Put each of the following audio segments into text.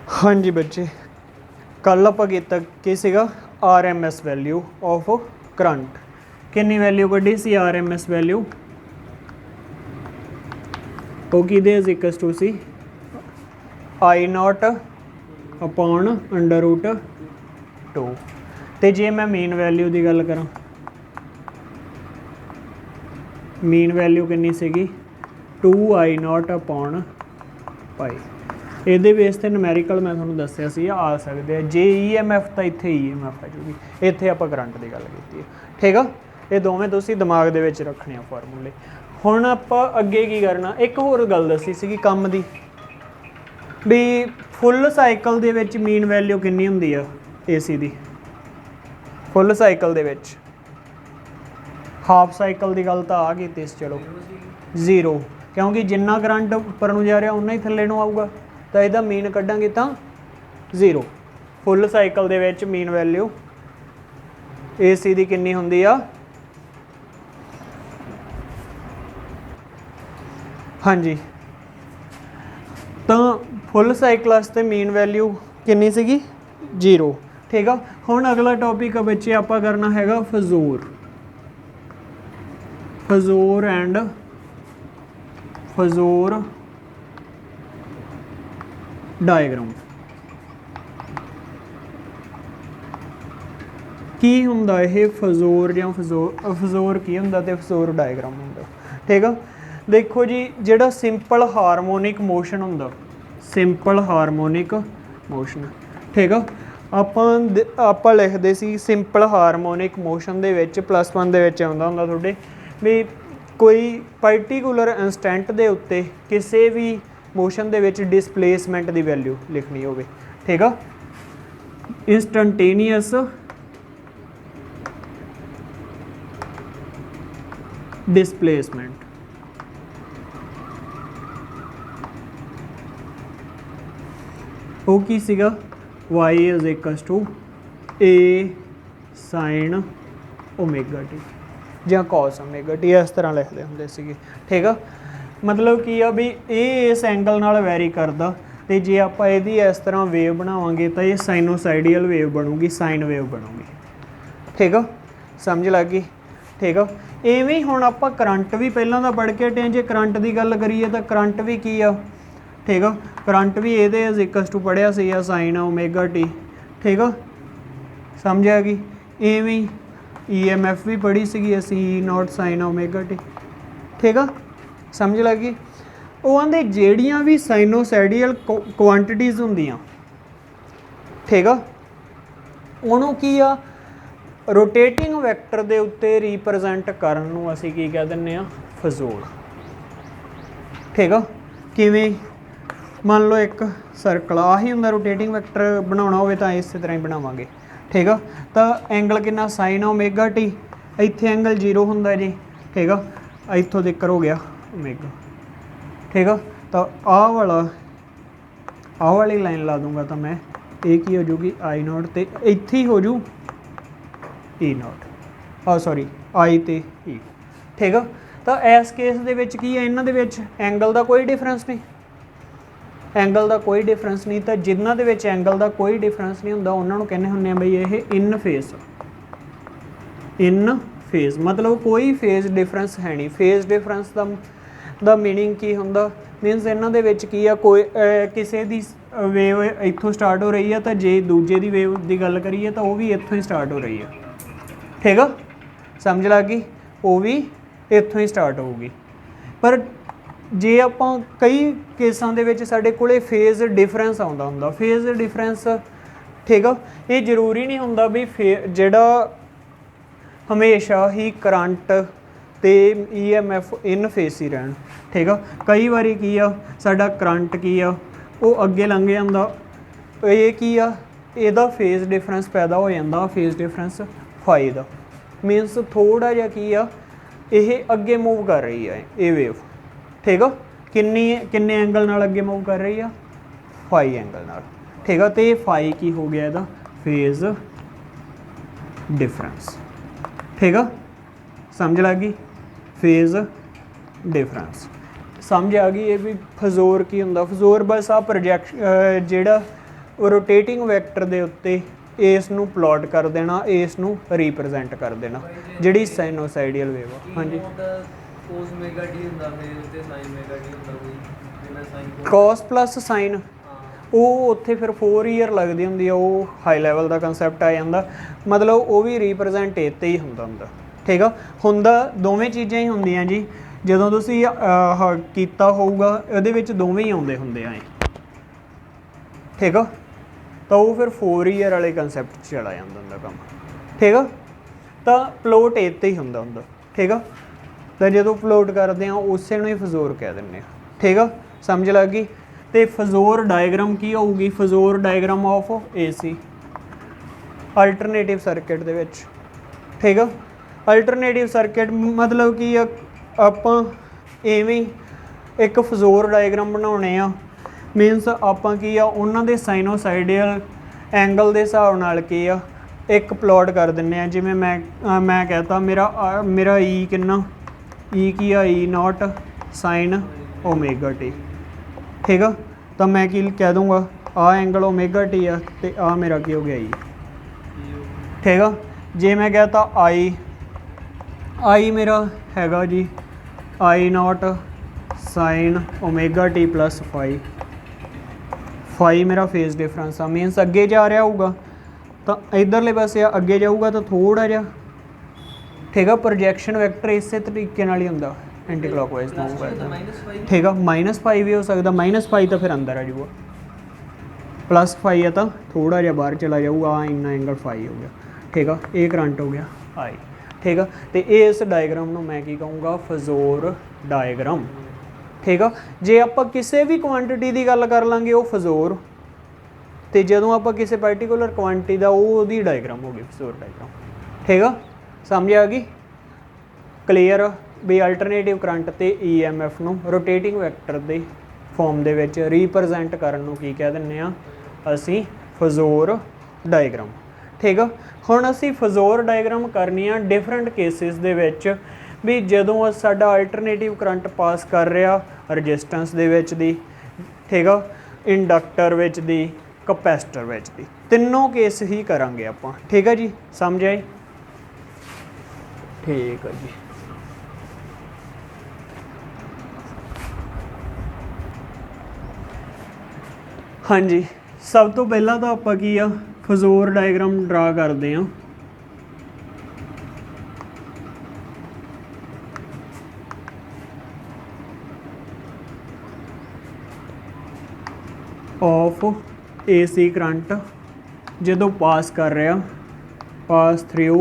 हाँ जी बच्चे, कल आप किया की सीगा RMS वैल्यू ऑफ करंट। कितनी वैल्यू कढ़ी सी RMS वैल्यू, वो किहदे इक्वल्स टू सी I0 अपॉन √2। तो जे मैं मीन वैल्यू की गल करा, मीन वैल्यू कितनी सीगी 2I0 अपॉन पाई। ये बेस से नमैरिकल मैं थोड़ा दसिया सी आ सकते हैं। जे EMF तो इत्थे EMF आ जूगी, इत्थे आप करंट की गल की है। ठीक है, ये दोवें तुसीं दिमाग दे विच रखने फार्मूले। हुण आपां अगे की करना, एक होर गल दसी सी काम दी भी full cycle they which mean value कितनी हुंदी आ AC दी। फुल साइकिल दे विच हाफ साइकिल की गल तो आ की, चलो 0, क्योंकि जिन्ना करंट उपर नूं जा रहा उन्ना ही थल्ले नूं आऊगा, तो यदा मीन कढ़ांगे तो 0। Full cycle they which mean value AC दी कितनी हुंदी आ, हाँ जी, तो फुल साइकिल वास्ते मीन वैल्यू कितनी सीगी 0। ठीक है, हुण अगला टॉपिक बच्चे आपां करना हैगा फजूर, फजूर एंड फजूर डायग्राम। की हुंदा ये फजूर या फजूर की हुंदा ते फजूर डायग्राम हुंदा। ठीक है, देखो जी, जिहड़ा सिंपल हारमोनिक मोशन हुंदा, सिंपल हारमोनिक मोशन, ठीक है, आपां लिखदे सी सिंपल हारमोनिक मोशन दे विच +1 दे विच आउंदा हुंदा तुहाडे भी कोई पर्टिकुलर इंस्टेंट दे उत्ते किसी भी मोशन दे विच डिसप्लेसमेंट की वैल्यू लिखनी होवे। ठीक है, इंस्टंटेनियस डिसप्लेसमेंट, वो की सीगा y = a sin ω t या cos ω t, इस तरह लिखते होंगे सीगे। ठीक है, मतलब की आ भी ये इस एंगल नाल वैरी करदा, तो जे आप इहदी इस तरह वेव बनावांगे तो ये साइनोसाइडियल वेव बनूगी, साइन वेव बनूगी। ठीक है, समझ लग गई। ठीक है, इवें हुण आपां करंट भी पहलां दा पढ़ के हटे, जे करंट की गल करिए तो करंट भी की आ, ठीक है, करंट भी ये = पढ़िया सी sin ω t। ठीक है, समझ आ गई। इवें EMF भी पढ़ी सी असी E0 sin ω t। ठीक है, समझ लग गई। वो आंदे ਜਿਹੜੀਆਂ भी साइनोसाइडियल क्वांटिटीज़ ਹੁੰਦੀਆਂ, ठीक है, ਉਹਨੂੰ ਕੀ ਆ रोटेटिंग वैक्टर ਦੇ ਉੱਤੇ रिप्रजेंट ਕਰਨ ਨੂੰ ਅਸੀਂ ਕੀ ਕਹਿ ਦਿੰਦੇ ਆ ਫਜ਼ੂਰ। ठीक है, ਕਿਵੇਂ मान लो एक सर्कल आही हुंदा, रोटेटिंग वैक्टर बनाना हो तो इस तरह ही बनावांगे। ठीक है, तो एंगल कितना sin ω t, इत्थे एंगल 0 हुंदा जी। ठीक है, इत्थों तक हो गया ओमेगा। ठीक है, तो आ वाली लाइन ला दूंगा तो मैं ये की हो जूगी I0 ते इत्थे ही हो जू E0, सॉरी I ते E। ठीक है, तो इस केस दे विच की है, इन्हां दे विच एंगल का कोई डिफरेंस नहीं, एंगल का कोई डिफरेंस नहीं, तो जिन्हों के एंगल का कोई डिफरेंस नहीं होंदा उन्होंने कहने हुंदे आ बई ये इन फेस, इन फेज मतलब कोई फेज डिफरेंस है नहीं। फेज डिफरेंस का मीनिंग की हुंदा, मीनस इन्हां दे विच की आ कोई किसी दी वेव इत्थों स्टार्ट हो रही है, तो जे दूजे की वेव की गल करिए तो वह भी इत्थों ही स्टार्ट हो रही है। ठीक है, समझ लग गई, वो भी इत्थों ही स्टार्ट होगी। पर जे आपां कई केसां दे विच साडे कोले फेज डिफरेंस आउंदा हुंदा, फेज डिफरेंस, ठीक है, ये जरूरी नहीं हुंदा भी जिहड़ा हमेशा ही करंट ते EMF इन फेस ही रहन। ठीक है, कई बारी की आ साडा करंट की आ वो अगे लंघ जांदा, ये की आ इहदा फेज डिफरेंस पैदा हो जांदा, फेज डिफरेंस फाई दा, मीनस थोड़ा जिहा की आ ये अगे मूव कर रही है ये वेव। ठीक है, किन्ने एंगल नाल अगे मूव कर रही है, फाई एंगल नाल। ठीक है, तो ये फाई की हो गया इहदा फेज डिफरेंस। ठीक है, समझ लग गई, फेज डिफरेंस समझ आ गई। ये भी फजोर की हुंदा, फजोर बस आ प्रोजैक्ट जिहड़ा रोटेटिंग वैक्टर दे उत्ते इस नूं प्लॉट कर देना, इस नूं रिप्रजेंट कर देना जिहड़ी साइनोसाइडियल वेव आ। हाँ जी cos omega t ਹੁੰਦਾ ਫਿਰ ਉੱਤੇ sin omega t ਹੁੰਦਾ ਕੋਈ ਜਿਵੇਂ sin cos प्लस sin ਉਹ ਉੱਥੇ ਫਿਰ 4 ਈਅਰ ਲੱਗਦੀ ਹੁੰਦੀ ਆ, ਉਹ ਹਾਈ ਲੈਵਲ ਦਾ ਕਨਸੈਪਟ ਆ ਜਾਂਦਾ, ਮਤਲਬ ਉਹ ਵੀ ਰਿਪਰੈਜ਼ੈਂਟ ਇੱਥੇ ਹੀ ਹੁੰਦਾ ਠੀਕ ਆ। ਹੁੰਦਾ ਦੋਵੇਂ ਚੀਜ਼ਾਂ ਹੀ ਹੁੰਦੀਆਂ ਜੀ, ਜਦੋਂ ਤੁਸੀਂ ਕੀਤਾ ਹੋਊਗਾ ਇਹਦੇ ਵਿੱਚ ਦੋਵੇਂ ਹੀ ਆਉਂਦੇ ਹੁੰਦੇ ਆ ਠੀਕ ਆ, ਤਾਂ ਉਹ ਫਿਰ 4 ਈਅਰ ਵਾਲੇ ਕਨਸੈਪਟ 'ਚ ਚਲਾ ਜਾਂਦਾ ਹੁੰਦਾ ਕੰਮ ਠੀਕ ਆ। ਤਾਂ ਪਲੋਟ ਇੱਥੇ ਹੀ ਹੁੰਦਾ ਠੀਕ ਆ, ਤਾਂ ਜਦੋਂ ਪਲੋਟ ਕਰਦੇ ਆ ਉਸੇ ਨੂੰ ਹੀ ਫਜ਼ੋਰ ਕਹਿ ਦਿੰਦੇ ਆ ਠੀਕ ਆ, ਸਮਝ ਲੱਗ ਗਈ। ਤੇ ਫਜ਼ੋਰ ਡਾਇਗਰਾਮ ਕੀ ਹੋਊਗੀ, phasor diagram of AC alternative circuit ਦੇ ਵਿੱਚ ਠੀਕ ਆ। ਅਲਟਰਨੇਟਿਵ ਸਰਕਿਟ ਮਤਲਬ ਕੀ ਆ, ਆਪਾਂ ਐਵੇਂ ਇੱਕ ਫਜ਼ੋਰ ਡਾਇਗਰਾਮ ਬਣਾਉਣੇ ਆ, ਮੀਨਸ ਆਪਾਂ ਕੀ ਆ ਉਹਨਾਂ ਦੇ ਸਾਈਨੋਸਾਈਡਲ ਐਂਗਲ ਦੇ ਹਿਸਾਬ ਨਾਲ ਕੀ ਆ ਇੱਕ ਪਲੋਟ ਕਰ ਦਿੰਦੇ ਆ। ਜਿਵੇਂ ਮੈਂ ਕਹਤਾ ਮੇਰਾ ਈ ਕਿੰਨਾ, ਈ ਕੀ ਆ, ਈ ਨੋਟ ਸਾਈਨ ਓਮੇਗਾ ਟੀ ठीक है, तो मैं की कह दूँगा आ एंगल ओमेगा टी है तो आ मेरा की हो गया ई ठीक है। जे मैं कहता आई मेरा हैगा जी I naught sine omega t plus phi मेरा फेस डिफरेंस आ, मीनस अगे जा रहा होगा तो इधरले पासे अगे जाऊगा तो थोड़ा जा ठीक है। प्रोजैक्शन वैक्टर इस तरीके नाल ही हुंदा एंटी क्लॉकवाइज तो होगा ठीक है। माइनस फाई भी हो सकता, माइनस फाई तो फिर अंदर आ जाऊगा, प्लस फाई है तो थोड़ा जिहा बाहर चला जाऊगा, इन्ना एंगल फाई हो गया ठीक है। ये करंट हो गया आई ठीक है। तो इस डायग्राम में मैं की कहूँगा फजोर डायग्राम ठीक है। जे आप किसी भी क्वांटिटी की गल कर लांगे वो फजोर, तो जदों आप किसी पर्टिकुलर क्वांटिटी का वो डायग्राम हो गई फजोर डायग्राम ठीक है। समझ आ गई क्लीयर भी अल्टरनेटिव करंट ते EMF नूं रोटेटिंग वैक्टर दे फॉर्म दे विच रिप्रजेंट करन नूं की कह दिंदे आ असीं फजोर डायग्राम ठीक है। हुण असीं फजोर डायग्राम करनी आ डिफरेंट केसिस दे विच भी जदों साडा अल्टरनेटिव करंट पास कर रहा रजिस्टेंस दे विच दी ठीक है, इंडक्टर विच दी, कैपेसिटर विच दी, तीनों केस ही करांगे आपां ठीक है जी। समझ आए ठीक है जी। हाँ जी सब तो पहला तो आप की आ फजोर डायग्राम ड्रा करते हैं ऑफ AC करंट जो पास कर रहा पास थ्रू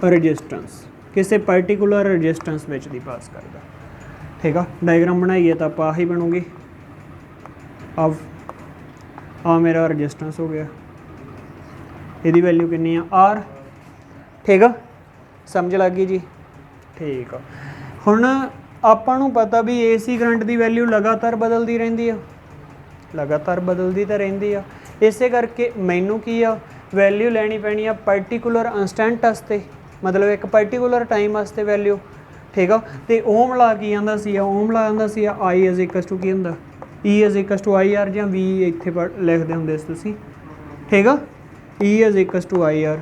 रजिस्टेंस किसी पर्टिकुलर रजिस्टेंस में दी पास करता ठीक है। डायग्राम बनाइए तो आप ही बनूगी। अब आ मेरा रजिस्टेंस हो गया, यदी वैल्यू कितनी है R ठीक है। समझ लग गई जी ठीक है। हुण आपां नूं पता भी AC करंट की वैल्यू लगातार बदलती रहिंदी है, लगातार बदलती तो रहिंदी आ, इसे करके मैनू की आ वैल्यू लैनी पैनी आ पर्टिकुलर इंस्टेंट वास्ते, मतलब एक पर्टिकुलर टाइम वास्ते वैल्यू ठीक है। तो ओम ला की आंदा सी, ओम ला आंदा सी आई इज इक्वल टू की हुंदा E is equal to I R, जां V इत्थे लिखते होंदे तुसीं ठीक है। E is equal to I R,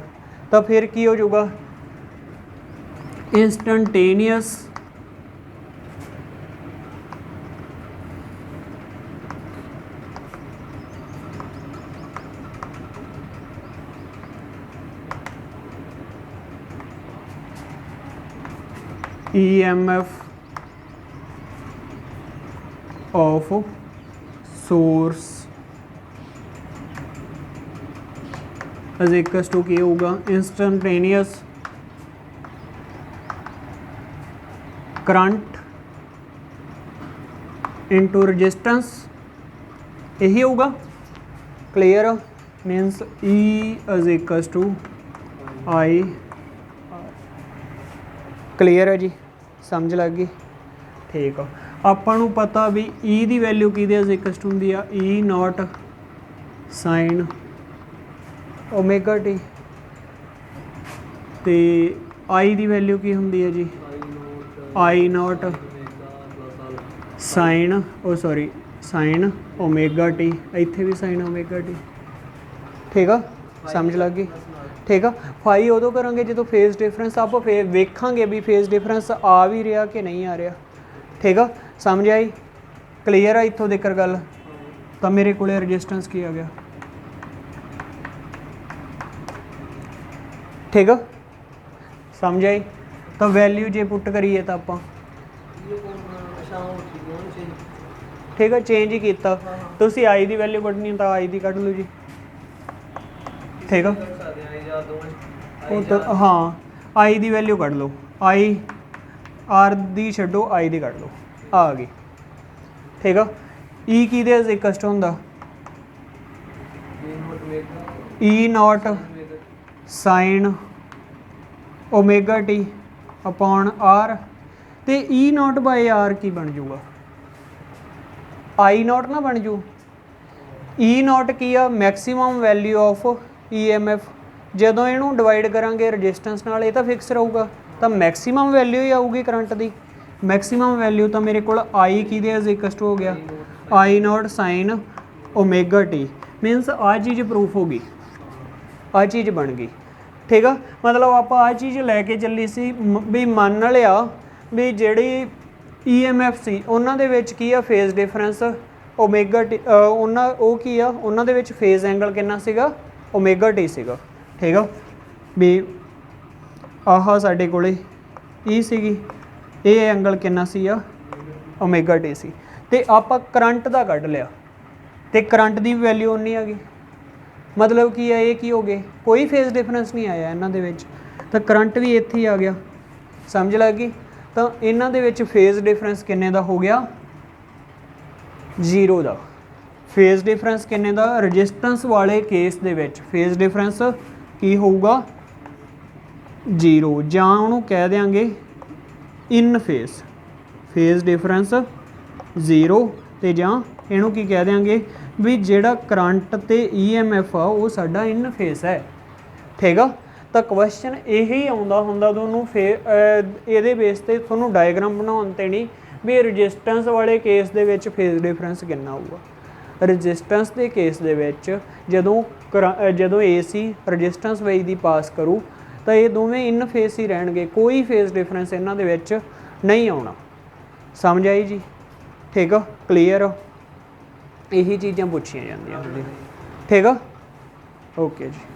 तो फिर की हो जाऊगा instantaneous EMF of source as equals to क्या होगा इंस्टेंटेनियस करंट इनटू रेजिस्टेंस, यही होगा clear. Means E is equals to I, clear है जी समझ लग गई ठीक है। ਆਪਾਂ ਨੂੰ ਪਤਾ ਵੀ E ਦੀ ਵੈਲਿਊ ਕਿਹਦੇ ਇਜ਼ ਇਕੁਅਲ ਟੂ ਹੁੰਦੀ ਆ E note sine omega T, ਤੇ I ਦੀ ਵੈਲਿਊ ਕੀ ਹੁੰਦੀ ਹੈ ਜੀ I note sign sorry sign omega T, ਇੱਥੇ ਵੀ ਸਾਈਨ ਓਮੇਗਾ ਟੀ। ਠੀਕ ਆ, ਸਮਝ ਲੱਗ ਗਈ। ਠੀਕ ਆ, ਫਾਈ ਉਦੋਂ ਕਰਾਂਗੇ ਜਦੋਂ ਫੇਜ਼ ਡਿਫਰੈਂਸ ਆਪਾਂ ਫੇਰ ਵੇਖਾਂਗੇ ਵੀ ਫੇਜ਼ ਡਿਫਰੈਂਸ ਆ ਵੀ ਰਿਹਾ ਕਿ ਨਹੀਂ ਆ ਰਿਹਾ। ਠੀਕ ਆ, ਸਮਝ ਆਈ, ਕਲੀਅਰ ਆ ਇੱਥੋਂ ਤੱਕ ਗੱਲ। ਤਾਂ ਮੇਰੇ ਕੋਲੇ ਰਜਿਸਟੈਂਸ ਕੀ ਆ ਗਿਆ। ਠੀਕ ਆ, ਸਮਝ ਆਈ। ਤਾਂ ਵੈਲਿਊ ਜੇ ਪੁੱਟ ਕਰੀਏ ਤਾਂ ਆਪਾਂ ਠੀਕ ਆ ਚੇਂਜ ਹੀ ਕੀਤਾ। ਤੁਸੀਂ ਆਈ ਦੀ ਵੈਲਿਊ ਕੱਢਣੀ ਤਾਂ ਆਈ ਦੀ ਕੱਢ ਲਓ ਜੀ। ਠੀਕ ਆ, ਉਹ ਤਾਂ ਹਾਂ ਆਈ ਦੀ ਵੈਲਿਊ ਕੱਢ ਲਓ, ਆਈ ਆਰ ਦੀ ਛੱਡੋ ਆਈ ਦੀ ਕੱਢ ਲਓ, ਆ ਗਈ। ਠੀਕ ਆ, ਈ ਕਿਹਦੇ ਇਕਸਟ ਹੁੰਦਾ, E naught sine omega t upon R. ਤੇ ਈ ਨੋਟ ਬਾਏ ਆਰ ਕੀ ਬਣ ਜੂਗਾ, ਆਈ ਨੋਟ ਨਾ ਬਣ ਜੂ। ਈ ਨੋਟ ਕੀ ਆ, maximum value of E M F. ਜਦੋਂ ਇਹਨੂੰ ਡਿਵਾਈਡ ਕਰਾਂਗੇ ਰਜਿਸਟੈਂਸ ਨਾਲ ਇਹ ਤਾਂ ਫਿਕਸ ਰਹੂਗਾ, ਤਾਂ ਮੈਕਸੀਮਮ ਵੈਲਿਊ ਹੀ ਆਊਗੀ ਕਰੰਟ ਦੀ। ਮੈਕਸੀਮਮ ਵੈਲਿਊ ਤਾਂ ਮੇਰੇ ਕੋਲ ਆਈ ਕਿਹਦੇ ਇਜ਼ ਇਕਸਟ ਹੋ ਗਿਆ, I naught sine omega t. Means ਆਹ ਚੀਜ਼ ਪ੍ਰੂਫ ਹੋ ਗਈ, ਆਹ ਚੀਜ਼ ਬਣ ਗਈ। ਠੀਕ ਆ, ਮਤਲਬ ਆਪਾਂ ਆਹ ਚੀਜ਼ ਲੈ ਕੇ ਚੱਲੀ ਸੀ ਵੀ ਮੰਨ ਲਿਆ ਵੀ ਜਿਹੜੀ ਈ ਐਮ ਐਫ ਸੀ ਉਹਨਾਂ ਦੇ ਵਿੱਚ ਕੀ ਆ ਫੇਜ਼ ਡਿਫਰੈਂਸ ਓਮੇਗਾ ਟੀ, ਉਹ ਕੀ ਆ ਉਹਨਾਂ ਦੇ ਵਿੱਚ ਫੇਜ਼ ਐਂਗਲ ਕਿੰਨਾ ਸੀਗਾ, ਓਮੇਗਾ ਟੀ ਸੀਗਾ। ਠੀਕ ਆ, ਵੀ ਆਹ ਸਾਡੇ ਕੋਲੇ ਈ ਸੀਗੀ, ਇਹ ਐਂਗਲ ਕਿੰਨਾ ਸੀ ਆ ਓਮੇਗਾ ਟੀ ਸੀ। ਤੇ ਆਪਾਂ ਕਰੰਟ ਦਾ ਕੱਢ ਲਿਆ ਤੇ ਕਰੰਟ ਦੀ ਵੈਲਿਊ ਉਨੀ ਆ ਗਈ। ਮਤਲਬ ਕੀ ਆ, ਇਹ ਕੀ ਹੋ ਗਏ, ਕੋਈ ਫੇਜ਼ ਡਿਫਰੈਂਸ ਨਹੀਂ ਆਇਆ ਇਹਨਾਂ ਦੇ ਵਿੱਚ, ਤਾਂ ਕਰੰਟ ਵੀ ਇੱਥੇ ਹੀ ਆ ਗਿਆ। ਸਮਝ ਲੱਗ ਗਈ। ਤਾਂ ਇਹਨਾਂ ਦੇ ਵਿੱਚ ਫੇਜ਼ ਡਿਫਰੈਂਸ ਕਿੰਨੇ ਦਾ ਹੋ ਗਿਆ, 0 ਦਾ। ਫੇਜ਼ ਡਿਫਰੈਂਸ ਕਿੰਨੇ ਦਾ, ਰਜਿਸਟੈਂਸ ਵਾਲੇ ਕੇਸ ਦੇ ਵਿੱਚ ਫੇਜ਼ ਡਿਫਰੈਂਸ ਕੀ ਹੋਊਗਾ, 0, ਜਾਂ ਉਹਨੂੰ ਕਹਿ ਦਿਆਂਗੇ ਇਨ ਫੇਜ਼, ਫੇਜ਼ ਡਿਫਰੈਂਸ 0। ਤੇ ਜਾਂ ਇਹਨੂੰ ਕੀ ਕਹਿ ਦਿਆਂਗੇ ਵੀ ਜਿਹੜਾ ਕਰੰਟ ਤੇ ਈ ਐਮ ਐਫ ਆ ਉਹ ਸਾਡਾ ਇਨ ਫੇਜ਼ ਹੈ। ਠੀਕ ਆ, ਤਾਂ ਕੁਐਸਚਨ ਇਹੀ ਆਉਂਦਾ ਹੁੰਦਾ ਤੁਹਾਨੂੰ ਇਹਦੇ ਬੇਸ ਤੇ ਤੁਹਾਨੂੰ ਡਾਇਗਰਾਮ ਬਣਾਉਣ ਤੇ ਨਹੀਂ ਵੀ ਰਜਿਸਟੈਂਸ ਵਾਲੇ ਕੇਸ ਦੇ ਵਿੱਚ ਫੇਜ਼ ਡਿਫਰੈਂਸ ਕਿੰਨਾ ਆਊਗਾ। ਰਜਿਸਟੈਂਸ ਦੇ ਕੇਸ ਦੇ ਵਿੱਚ ਜਦੋਂ ਏਸੀ ਰਜਿਸਟੈਂਸ ਵੇਜ ਦੀ ਪਾਸ ਕਰੂ ਤਾਂ ਇਹ ਦੋਵੇਂ ਇਨ ਫੇਜ਼ ਹੀ ਰਹਿਣਗੇ, ਕੋਈ ਫੇਜ਼ ਡਿਫਰੈਂਸ ਇਹਨਾਂ ਦੇ ਵਿੱਚ ਨਹੀਂ ਆਉਣਾ। ਸਮਝ ਆਈ ਜੀ। ਠੀਕ ਆ, ਕਲੀਅਰ ਆ, ਇਹੀ ਚੀਜ਼ਾਂ ਪੁੱਛੀਆਂ ਜਾਂਦੀਆਂ ਹੁੰਦੀਆਂ। ਠੀਕ ਆ, ਓਕੇ ਜੀ।